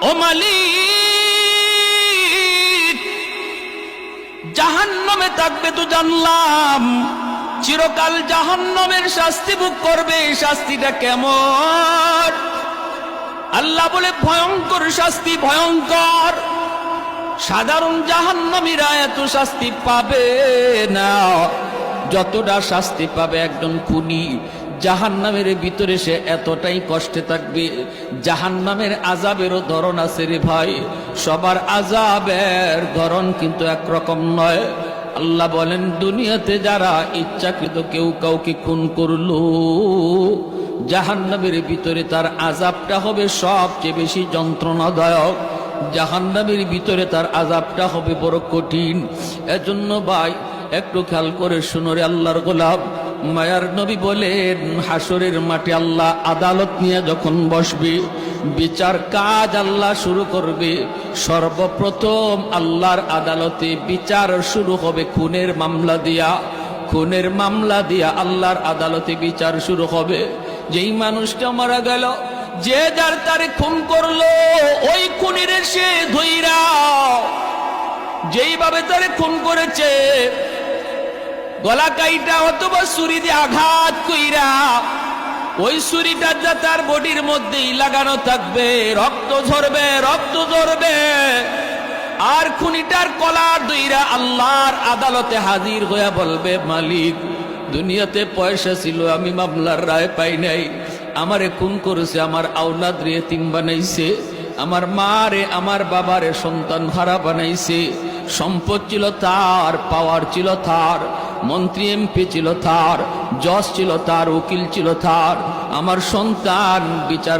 ও মালিক, জাহান্নামে থাকবে তো জানলাম, চিরকাল জাহান্নামের শাস্তি ভোগ করবে। এই শাস্তিটা কেমন? আল্লাহ বলে ভয়ঙ্কর শাস্তি, ভয়ঙ্কর। সাধারণ জাহান্নামীরা এত শাস্তি পাবে না যতটা শাস্তি পাবে একজন খুনি। জাহান্নামের ভিতরে সে এতটাই কষ্টে থাকবে। জাহান্নামের আযাবেরও ধরন আছে রে ভাই, সবার আযাবের ধরন কিন্তু একরকম নয়। আল্লাহ বলেন, দুনিয়াতে যারা ইচ্ছাকৃত কেউ কাউকে খুন করলো, জাহান্নামের ভিতরে তার আযাবটা হবে সবচেয়ে বেশি যন্ত্রণাদায়ক। জাহান্নামের ভিতরে তার আযাবটা হবে বড় কঠিন। এজন্য ভাই একটু খেয়াল করে শুনো রে আল্লাহর গোলাম। মায়ার নবী বলেন, হাসরের মাঠে আল্লাহ আদালত নিয়ে যখন বসবে, বিচার কাজ আল্লাহ শুরু করবে, সর্বপ্রথম আল্লাহর আদালতে বিচার শুরু হবে খুনের মামলা দিয়া। খুনের মামলা দিয়া আল্লাহর আদালতে বিচার শুরু হবে। যেই মানুষটা মারা গেল, যে যার তারে খুন করলো, ওই খুনির সে ধইরা যেইভাবে তারে খুন করেছে, গলা কাইটা অথবা ছুরি দিয়ে আঘাত কইরা, ওই ছুরিটা যা তার বডির মধ্যেই লাগানো থাকবে, রক্ত ঝরবে, রক্ত ঝরবে। আর খুনিটার কলার দইরা আল্লাহর আদালতে হাজির হইয়া বলবে, মালিক, দুনিয়াতে পয়সা ছিল, আমি মামলার রায় পাই নাই, আমারে খুন করেছে, আমার আওলাদ রে এতিম বানাইছে, আমার মা রে আমার বাবারে সন্তান হারা বানাইছে। সম্পদ ছিল তার, পাওয়ার ছিল তার, মন্ত্রী এমপি ছিল তার, জজ ছিল তার, উকিল ছিল তার। আমার সন্তান বিচার